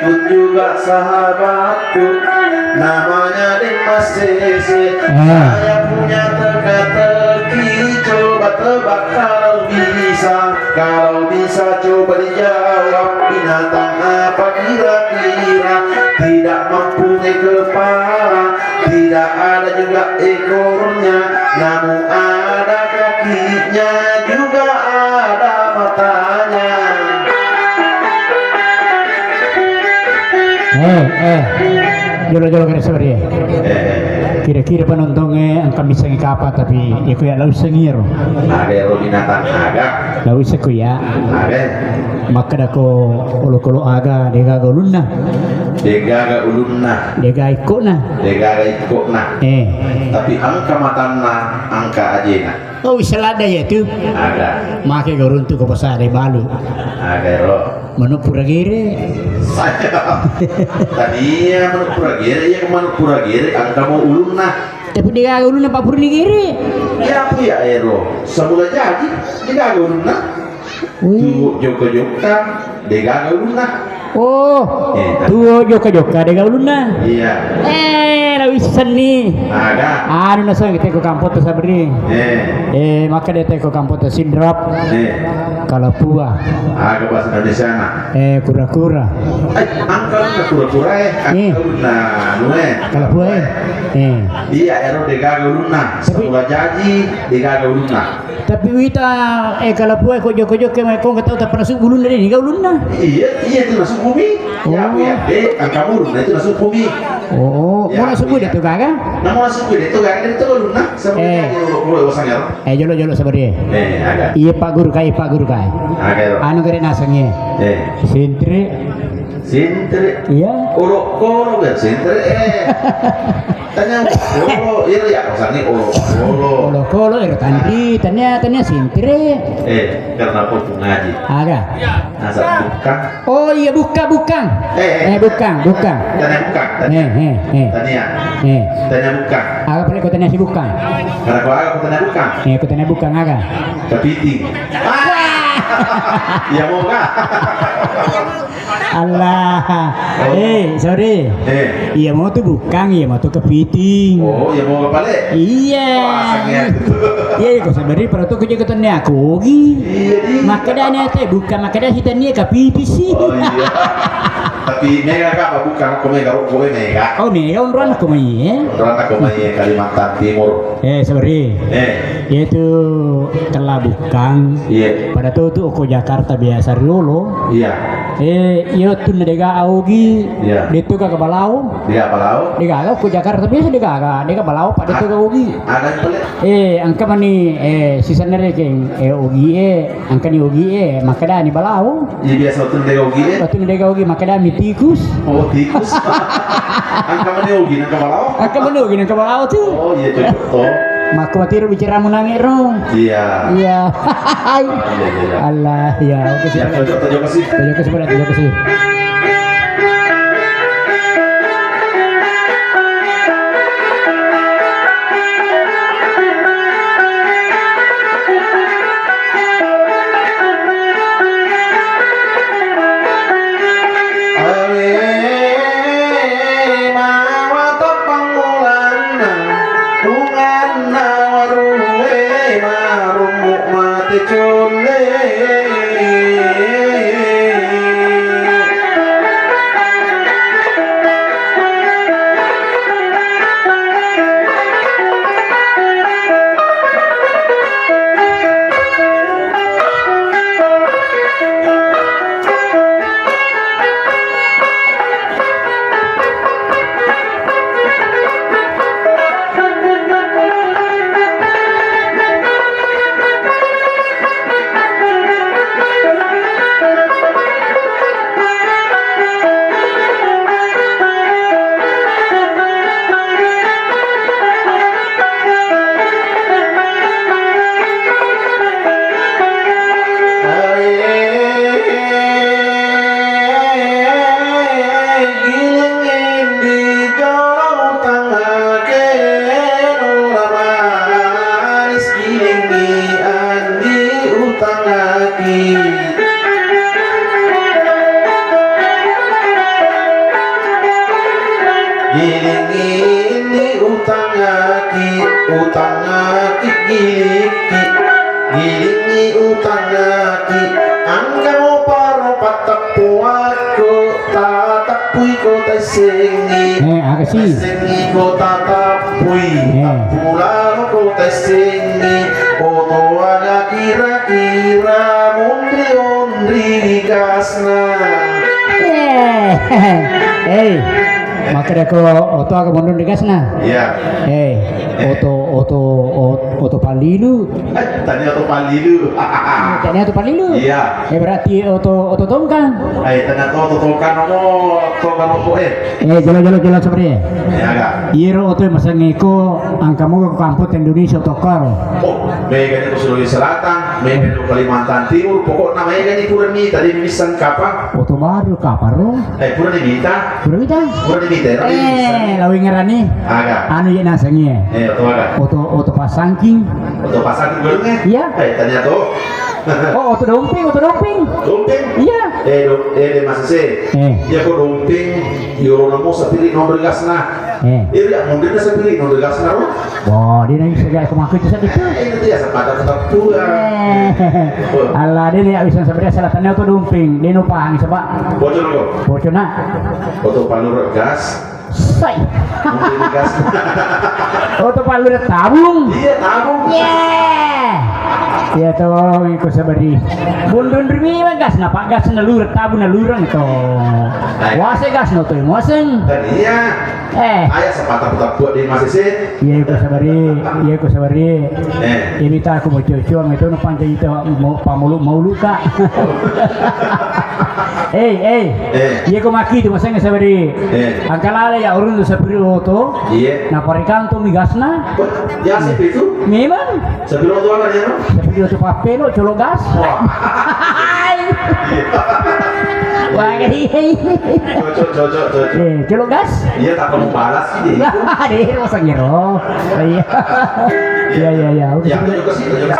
ikut juga sahabatku namanya Dimas Sese. Saya punya teka-teki, coba tebak kalau bisa coba dijawab. Binatang apa kira-kira? Tidak mempunyai kepala, tidak ada juga ekornya, namun ada kakinya, juga ada matanya. Jolo-jolo kena sorry. Kira-kira penontonnya angka bisa ngikapa tapi ya kuya lau sengir. Ada binatang aga. Lau isa kuya. Ada. Maka dako olo-kolo aga dega golunna. Dega ulunna. Dega ikona. Dega ikona. Tapi angka matana, angka ajena. Oh bisa lada ya tu. Ada. Make goruntu ko pasare balu. Ada ro. Manupura gire. Saya tadinya manupura gire, ya manupura gire, angka mau ulunna. Tapi dia ulunna papur ni gire. Ya apa ya ero? Semula jadi, dia ulunna. Tu joka-joka, dia ulunna. Oh, tuo joka-joka dega ulunna. Iya. Lawisan ni. Ada. Ano na sa kita ko kampot sa sabri. Maka dia teko kampot sindrap. Kalapua. Aga bahasa Indonesia na. Kura-kura. Angka na kura-kura angka na nuwe. Kalapua Iya ero dega ulunna. Semula jadi dega ulunna. Tapi wita kalapua ko joko-joko kay ko ngataw ta panasuk bulun na din ikaw ulun na. Iya itu masuk bumi. Ya aku ya angka ulunna itu masuk bumi. Oh, mo masuk bumi dito gaga? Na masuk bumi dito gaga dito ulunna. Semula ulo wasangero. Jolo-jolo sabari. Ada. Iya Pak Guru kay. Ada. Ano gari nasangnya? Sintre. Iya. Olo kan sintre tanya olo ya wasangnya Olo tandri tanya sintre. Karena aku ngaji. Aga. Asal bukan. Oh iya bukan. Bukan. Tanya bukan. Tanya bukan. Aga pala ko tanya si bukan. Karena aku tanya bukan. Ko tanya bukan aga. Kepiting. Ya mau nggak? Allah. Sorry. Iya mau tuh bukan, iya mau tuh kepiting. Oh, ya mau balik. Iya. Iya, kau sabari para tuh kerja ketanya aku. Iya. Maka dah ni teh bukan, maka dah kita ni kepiting sih. Oh iya. Tapi mega kak, bukan aku mega. Oh mega orang aku mai. Orang aku mai Kalimantan Timur. Sorry. Yaitu telah bukan. Iya. Pada tuh aku Jakarta biasa dulu. Iya. Iya tuh nega augi. Iya. Itu kagak balau. Dia balau. Dega aku Jakarta biasa dega balau pada tuh augi. Ada yang Angka mani sisa nere keng ugi angka ni ugi maka dah ni balau. Iya biasa tuh dia ugi. Waktu ni dega ugi maka dah ni tikus. Oh tikus. Angka mana ugi angka balau? Angka mana ugi angka balau tuh. Oh iya cocok. Maka matiru bicara menangis rong. Iya. Iya. Allah ya. Oke sih. Cocok sih. Cocok sih. ini utang aki gilingi utang aki angga mo paro patapuako tatapui ko tasingi agak sih. tasingi ko tatapui tapularo ko tasingi oto aga kira-kira mondri gasna makanya ko oto aga mondon di gasna. iya oto palilu. tadi oto palilu Tadi oto palilu. iya Berarti oto tongkang. tadi oto tongkang mo Jalo seperti. ya agak Iro oto masangi ko angka mo ko kamput Indonesia tokar. Mega ni Sulawesi Selatan, Mega ni Kalimantan Timur, pokoknya Mega ni kurang ni tadi misan kapal. Oto baru kaparo. Kurang ni Mita, Kurang kita. kurang ni Mita. Lawing ngarani. Agak. Anu ya nasangi. Oto agak. Oto pasangking. Oto pasang dulu ni. Iya. Tanya tu. Oto domping. Dumping. Iya. Masih se. Ya ko dumping, yo namo sa pilih nomor gas na. Ya mungkin sa pilih nomor gas na ro. Wah, dia nang segala kemaku itu satu. Itu ya sepatah tetap pula. Allah dia ni bisa sebenarnya selatannya oto domping. Dia no pahang sebab. Bocor ko. Bocor nak. Oto palur gas. Sai. Mungkin gas. Oto palur tabung. Iya tabung. Ya toh ikut sabari. Bundun rimi gas napa gas nalur tabung nalurang itu. Wase gas no to mosen. Tadi ya. Ayah sepatah putar buat di masih sih. Iya ikut sabari. Ini tak aku mau cuci itu no panjang itu mau luka. Iya aku maki itu masa nggak sabari. Angkalala ya urun tu sabari oto. Iya. Na parikanto migasna. Ya sih itu. Memang. Sabari oto apa dia no? Sabari oto papelo colok gas. Wah ini. Cocok. Colok gas. Iya tak kamu balas sih. Deh, masa ngiro. Iya. Ya tunjuk ke sini.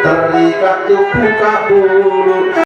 Terikat tubuh kabur